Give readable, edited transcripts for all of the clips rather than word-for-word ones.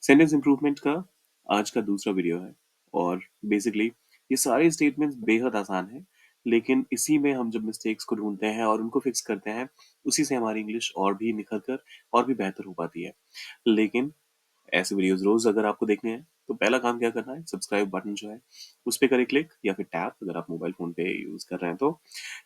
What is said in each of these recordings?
Sentence improvement का आज का दूसरा वीडियो है और बेसिकली ये सारे स्टेटमेंट्स बेहद आसान हैं, लेकिन इसी में हम जब मिस्टेक्स को ढूंढते हैं और उनको फिक्स करते हैं, उसी से हमारी इंग्लिश और भी निखर कर और भी बेहतर हो पाती है। लेकिन ऐसे वीडियोस रोज अगर आपको देखने हैं तो पहला काम क्या करना है, सब्सक्राइब बटन जो है उस पर करें क्लिक, या फिर टैप अगर आप मोबाइल फोन पे यूज कर रहे हैं तो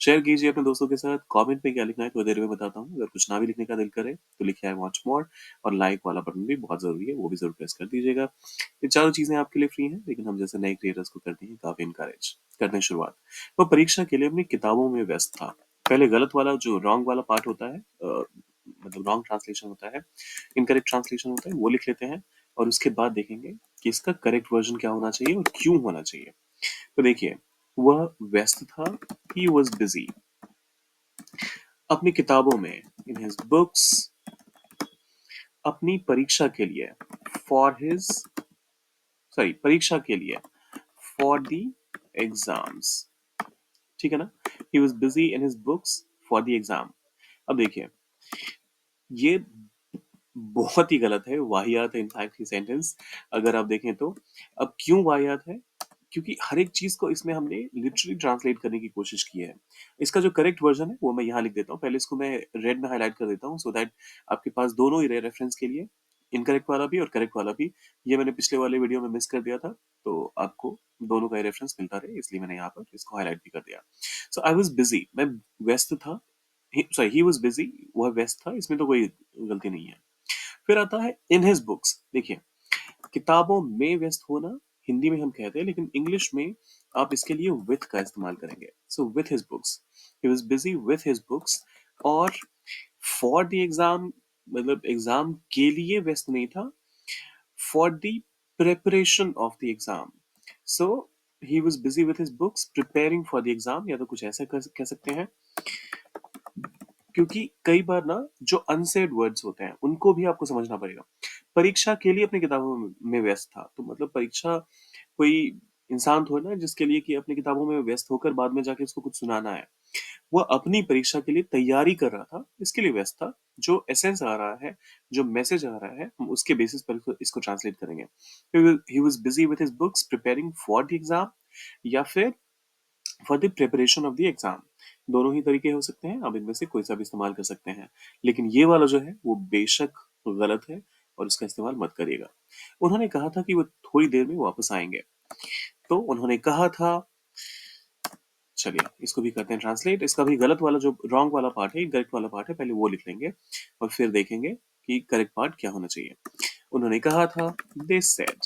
शेयर कीजिए अपने दोस्तों के साथ। कमेंट में क्या लिखना है थोड़ी देर में बताता हूँ। अगर कुछ ना भी लिखने का दिल करे तो लिखिए आई वॉच मोर, और लाइक वाला बटन भी बहुत जरूरी है, वो भी जरूर प्रेस कर दीजिएगा। ये चारों चीजें आपके लिए फ्री हैं, लेकिन हम जैसे नए क्रिएटर्स को करते हैं काफी इनकरेज करते हैं। शुरुआत वो परीक्षा के लिए अपनी किताबों में व्यस्त था। पहले गलत वाला जो रॉन्ग वाला पार्ट होता है, मतलब रॉन्ग ट्रांसलेशन होता है, इनकरेक्ट ट्रांसलेशन होता है, वो लिख लेते हैं और उसके बाद देखेंगे कि इसका करेक्ट वर्जन क्या होना चाहिए और क्यों होना चाहिए। तो देखिए, वह व्यस्त था, ही वॉज बिजी, अपनी किताबों में, इन हिज बुक्स, अपनी परीक्षा के लिए, फॉर हिज, सॉरी परीक्षा के लिए, फॉर द एग्जाम्स। ठीक है ना, he was busy in his books for the exam. अब देखिए, ये बहुत ही गलत है, वाहियात है इनफैक्ट ये सेंटेंस अगर आप देखें तो। अब क्यों वाहियात है? क्योंकि हर एक चीज को इसमें हमने लिटरली ट्रांसलेट करने की कोशिश की है। इसका जो करेक्ट वर्जन है वो मैं यहाँ लिख देता हूँ, पहले इसको मैं रेड में हाईलाइट कर देता हूँ सो दैट आपके पास दोनों ही रहे रेफरेंस के लिए, इनकरेक्ट वाला भी और करेक्ट वाला भी। ये मैंने पिछले वाले वीडियो में मिस कर दिया था, तो आपको दोनों का रेफरेंस मिलता रहे, इसलिए मैंने यहाँ पर इसको हाईलाइट भी कर दिया। सो आई वॉज बिजी, मैं व्यस्त था, सॉरी ही वॉज बिजी, वह व्यस्त था, इसमें तो कोई गलती नहीं है। फिर आता है इन हिज बुक्स। देखिए, किताबों में व्यस्त होना हिंदी में हम कहते हैं, लेकिन इंग्लिश में आप इसके लिए विथ का इस्तेमाल करेंगे। So with his books, he was busy with his books. और फॉर द एग्जाम, मतलब एग्जाम के लिए व्यस्त नहीं था, for the preparation of the exam. So he was busy with his books preparing for the exam, या तो कुछ ऐसा कह सकते हैं। क्योंकि कई बार ना जो अनसेड वर्ड्स होते हैं उनको भी आपको समझना पड़ेगा। परीक्षा के लिए अपनी किताबों में व्यस्त था, तो मतलब परीक्षा कोई इंसान थोड़ा ना जिसके लिए कि अपनी किताबों में व्यस्त होकर बाद में जाके इसको कुछ सुनाना है। वो अपनी परीक्षा के लिए तैयारी कर रहा था, इसके लिए व्यस्त था। जो एसेंस आ रहा है, जो मैसेज आ रहा है, हम उसके बेसिस पर इसको ट्रांसलेट करेंगे। He was busy with his books preparing for the exam, या फिर for the preparation of the exam. दोनों ही तरीके हो सकते हैं, आप इनमें से कोई सा भी इस्तेमाल कर सकते हैं, लेकिन ये वाला जो है वो बेशक गलत है और इसका इस्तेमाल मत करिएगा। उन्होंने कहा था कि वो थोड़ी देर में वापस आएंगे, तो उन्होंने कहा था, चलिए इसको भी करते हैं ट्रांसलेट। इसका भी गलत वाला जो रॉन्ग वाला पार्ट है, करेक्ट वाला पार्ट है, पहले वो लिख लेंगे और फिर देखेंगे कि करेक्ट पार्ट क्या होना चाहिए। उन्होंने कहा था, दे सेड,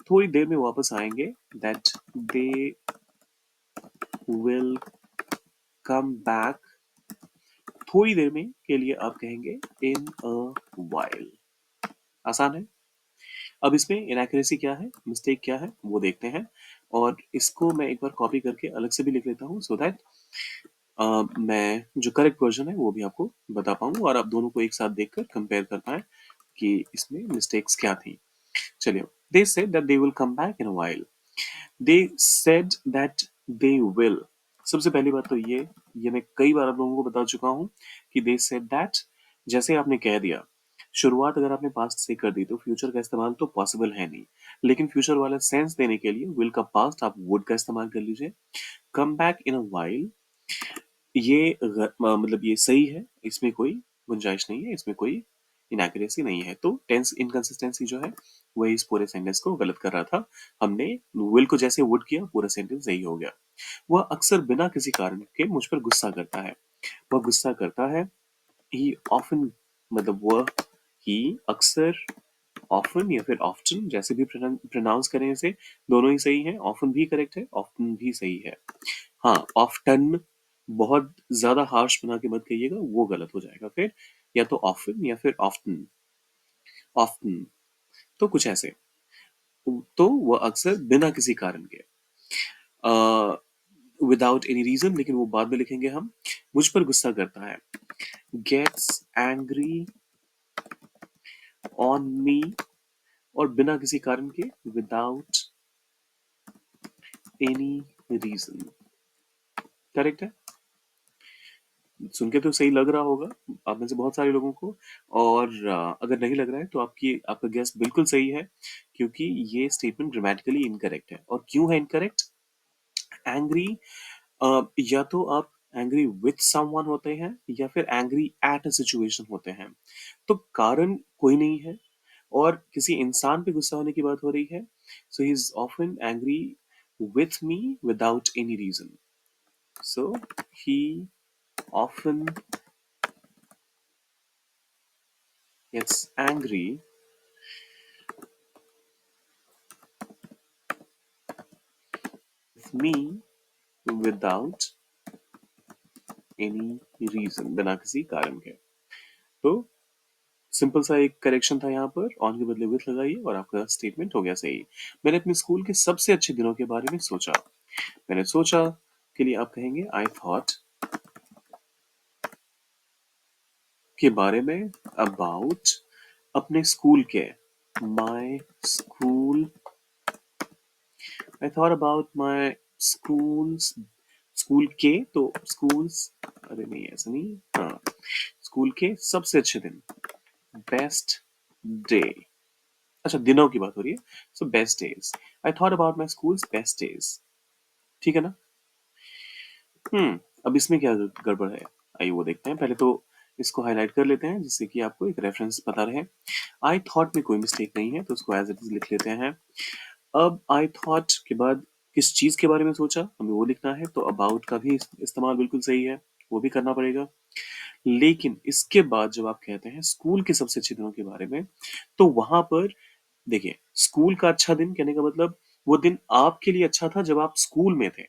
थोड़ी देर में वापस आएंगे, that they will come back, थोड़ी देर में के लिए आप कहेंगे इन अ वाइल। आसान है। अब इसमें इनएक्यूरेसी क्या है, मिस्टेक क्या है, वो देखते हैं। और इसको मैं एक बार कॉपी करके अलग से भी लिख लेता हूँ सो दैट मैं जो करेक्ट वर्जन है वो भी आपको बता पाऊँ और आप दोनों को एक साथ देखकर कंपेयर कर पाए कि इसमें मिस्टेक्स क्या थी। चलिए, they said that they will come back in a while, they said that they will. सबसे पहली बात तो ये मैं कई बार आप लोगों को बता चुका हूं कि दे सेड दैट, जैसे आपने कह दिया, शुरुआत अगर आपने पास्ट से कर दी तो फ्यूचर का इस्तेमाल तो पॉसिबल है नहीं, लेकिन फ्यूचर वाला सेंस देने के लिए विल का पास्ट आप वुड का इस्तेमाल कर लीजिए। Come back in a while, मतलब ये सही है, इसमें कोई गुंजाइश नहीं है, इसमें कोई इनएक्यूरेसी नहीं है। तो टेंस इनकंसिस्टेंसी जो है वही इस पूरे सेंटेंस को गलत कर रहा था। हमने विल को जैसे वुड किया, पूरा सेंटेंस सही हो गया। वह अक्सर बिना किसी कारण के मुझ पर गुस्सा करता है, वह गुस्सा करता है। ही ऑफन, मतलब वह, ही अक्सर, ऑफन या फिर ऑफ्टन, जैसे भी प्रोनाउंस करें इसे, दोनों ही सही है। ऑफन भी करेक्ट है, ऑफ्टन भी सही है। हाँ, ऑफ्टन बहुत ज्यादा हार्श बना के मत कहिएगा, वो गलत हो जाएगा फिर। या तो ऑफन या फिर ऑफ्टन, ऑफ्टन, तो कुछ ऐसे। तो वह अक्सर बिना किसी कारण के, विदाउट एनी रीजन, लेकिन वो बाद में लिखेंगे हम, मुझ पर गुस्सा करता है। गेट्स एंग्री ऑन मी, और बिना किसी कारण के, विदाउट एनी रीजन। करेक्ट है। सुन के तो सही लग रहा होगा आप में से बहुत सारे लोगों को, और अगर नहीं लग रहा है तो आपका गेस बिल्कुल सही है, क्योंकि ये स्टेटमेंट ग्रामेटिकली इनकरेक्ट है। और क्यों है इनकरेक्ट? एंग्री, या तो आप एंग्री विथ समवन होते हैं या फिर एंग्री एट अ सिचुएशन होते हैं। तो कारण कोई नहीं है, और किसी इंसान पे गुस्सा होने की बात हो रही है। So he is often angry with me without any reason. So he often gets angry with me without any reason, बिना किसी कारण के। तो सिंपल सा एक करेक्शन था यहाँ पर, ऑन के बदले विथ लगाइए और आपका स्टेटमेंट हो गया सही। मैंने अपने स्कूल के सबसे अच्छे दिनों के बारे में सोचा। मैंने सोचा के लिए आप कहेंगे आई थॉट के बारे में, अबाउट अपने स्कूल के, my school, I thought about my schools, school के तो स्कूल्स, अरे नहीं ऐसा नहीं, हाँ, स्कूल के सबसे अच्छे दिन, बेस्ट डे। अच्छा, दिनों की बात हो रही है, so best days. I thought about my schools best days. ठीक है ना? अब इसमें क्या गड़बड़ है, आइए वो देखते हैं। पहले तो इसको हाईलाइट कर लेते हैं जिससे कि आपको एक रेफरेंस पता रहे। आई थॉट में कोई मिस्टेक नहीं है, तो उसको एज इट इज लिख लेते हैं। अब आई थॉट के बाद किस चीज के बारे में सोचा हमें वो लिखना है, तो अबाउट का भी इस्तेमाल बिल्कुल सही है, वो भी करना पड़ेगा। लेकिन इसके बाद जब आप कहते हैं स्कूल के सबसे अच्छे दिनों के बारे में, तो वहां पर देखिए, स्कूल का अच्छा दिन कहने का मतलब वो दिन आपके लिए अच्छा था जब आप स्कूल में थे।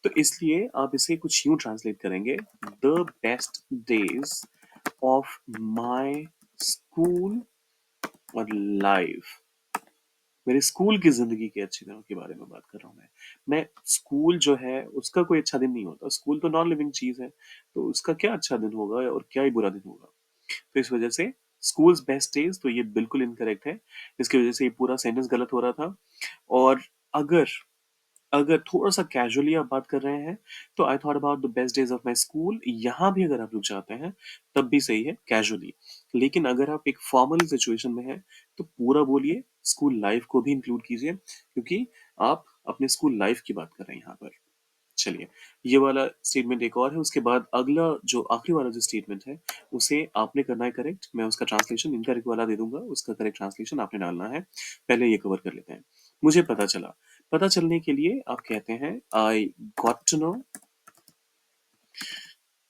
तो इसलिए आप इसे कुछ यूं ट्रांसलेट करेंगे, the best days of my school और लाइफ। मेरे स्कूल की जिंदगी के अच्छे दिनों के बारे में बात कर रहा हूँ मैं स्कूल जो है उसका कोई अच्छा दिन नहीं होता, स्कूल तो नॉन लिविंग चीज है, तो उसका क्या अच्छा दिन होगा और क्या ही बुरा दिन होगा। तो इस वजह से स्कूल्स बेस्ट डेज, तो ये बिल्कुल इनकरेक्ट है। इसकी वजह से ये पूरा सेंटेंस गलत हो रहा था। और अगर अगर थोड़ा सा कैजुअली आप बात कर रहे हैं, तो I thought about the best days of my school, यहां भी अगर आप रुक जाते हैं तब भी सही है कैजुअली। लेकिन अगर आप एक फॉर्मल सिचुएशन में हैं तो पूरा बोलिए, स्कूल लाइफ को भी इंक्लूड कीजिए, क्योंकि आप अपने स्कूल लाइफ की बात कर रहे हैं यहाँ पर। चलिए, ये वाला स्टेटमेंट एक और है, उसके बाद अगला जो आखिरी वाला जो स्टेटमेंट है उसे आपने करना है करेक्ट। मैं उसका ट्रांसलेशन इनकरेक्ट वाला दे दूंगा, उसका करेक्ट ट्रांसलेशन आपने डालना है। पहले ये कवर कर लेते हैं। मुझे पता चला, पता चलने के लिए आप कहते हैं आई गॉट टू नो।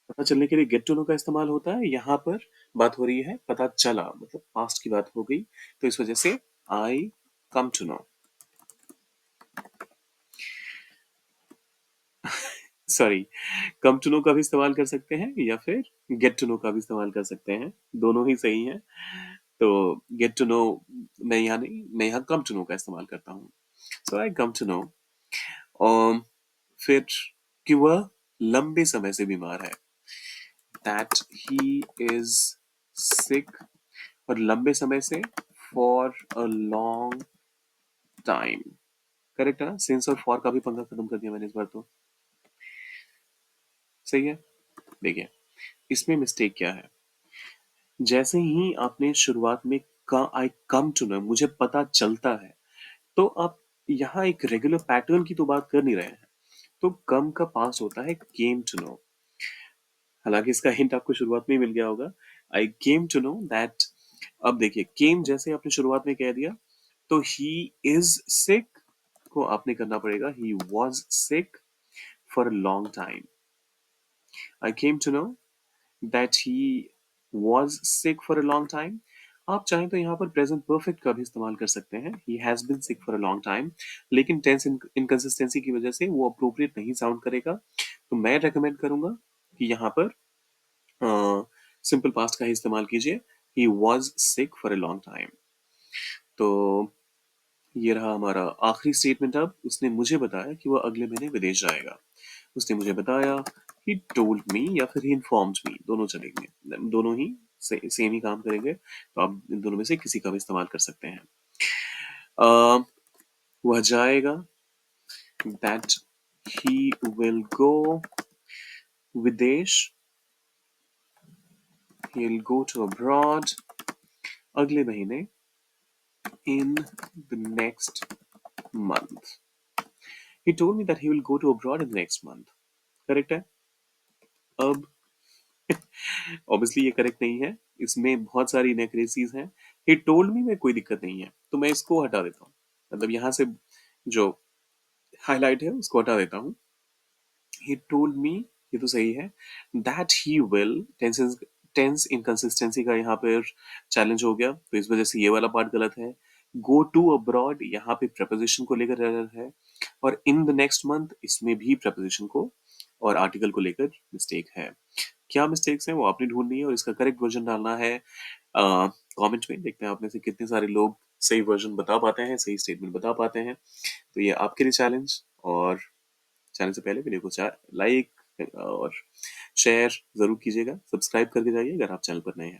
पता चलने के लिए गेट टू नो का इस्तेमाल होता है। यहाँ पर बात हो रही है पता चला, मतलब पास्ट की बात हो गई, तो इस वजह से I come to know, sorry, come to know का भी इस्तेमाल कर सकते हैं या फिर गेट टू नो का भी इस्तेमाल कर सकते हैं, दोनों ही सही हैं। तो गेट टू नो मैं यहाँ नहीं, मैं यहाँ कम टू नो का इस्तेमाल करता हूँ। सो आई कम टू नो, फिर कि वह लंबे समय से बीमार है, दैट ही इज सिक, और लंबे समय से for a long time. Correct है ना? सिंस और फॉर का भी पंगा खत्म कर दिया मैंने इस बार तो। सही है। देखिए, इसमें मिस्टेक क्या है, जैसे ही आपने शुरुआत में का आई कम टू नो, मुझे पता चलता है, तो आप यहाँ एक रेगुलर पैटर्न की तो बात कर नहीं रहे हैं। तो कम का पास होता है केम टू नो। हालांकि इसका हिंट आपको शुरुआत में ही मिल गया होगा, आई केम टू नो दैट। अब देखिए, केम जैसे आपने शुरुआत में कह दिया, तो ही इज सिक को आपने करना पड़ेगा he was sick for a long time. I came to know that he was sick for a long time। आप चाहें तो यहाँ पर प्रेजेंट परफेक्ट का भी इस्तेमाल कर सकते हैं, he has been sick for a long time, लेकिन टेंस इनकंसिस्टेंसी की वजह से वो अप्रोप्रिएट नहीं साउंड करेगा। तो मैं रेकमेंड करूंगा कि यहाँ पर सिंपल पास्ट का ही इस्तेमाल कीजिए, he was sick for a long time। तो ये रहा हमारा आखिरी स्टेटमेंट। अब उसने मुझे बताया कि वह अगले महीने विदेश जाएगा। उसने मुझे बताया, he told me या फिर he informed me, दोनों चलेंगे, दोनों ही सेम ही काम करेंगे, तो आप इन दोनों में से किसी का भी इस्तेमाल कर सकते हैं। वह जाएगा, that he will go विदेश he'll go to abroad अगले महीने in the next month. He told me that he will go to abroad in the next month. Correct है? अब ऑब्वियसली ये करेक्ट नहीं है, इसमें बहुत सारी इनएक्यूरेसीज हैं। ही टोल्ड मी में कोई दिक्कत नहीं है, तो मैं इसको हटा देता हूँ। मतलब यहाँ से जो हाईलाइट है उसको हटा देता हूँ। ही टोल्ड मी, ये तो सही है। That he will, tense inconsistency का यहाँ पर चैलेंज हो गया, तो इस वजह से ये वाला पार्ट गलत है। गो टू अब्रॉड यहाँ पे प्रपोजिशन को लेकर एरर है, और इन द नेक्स्ट मंथ इसमें भी प्रपोजिशन को और आर्टिकल को लेकर मिस्टेक है। क्या मिस्टेक्स हैं वो आपने ढूंढनी है और इसका करेक्ट वर्जन डालना है कमेंट में। देखते हैं आप में से कितने सारे लोग सही वर्जन बता पाते हैं, सही स्टेटमेंट बता पाते हैं। तो ये आपके लिए चैलेंज। और चैनल से पहले वीडियो को लाइक और शेयर जरूर कीजिएगा, सब्सक्राइब करके जाइए अगर आप चैनल पर नए हैं।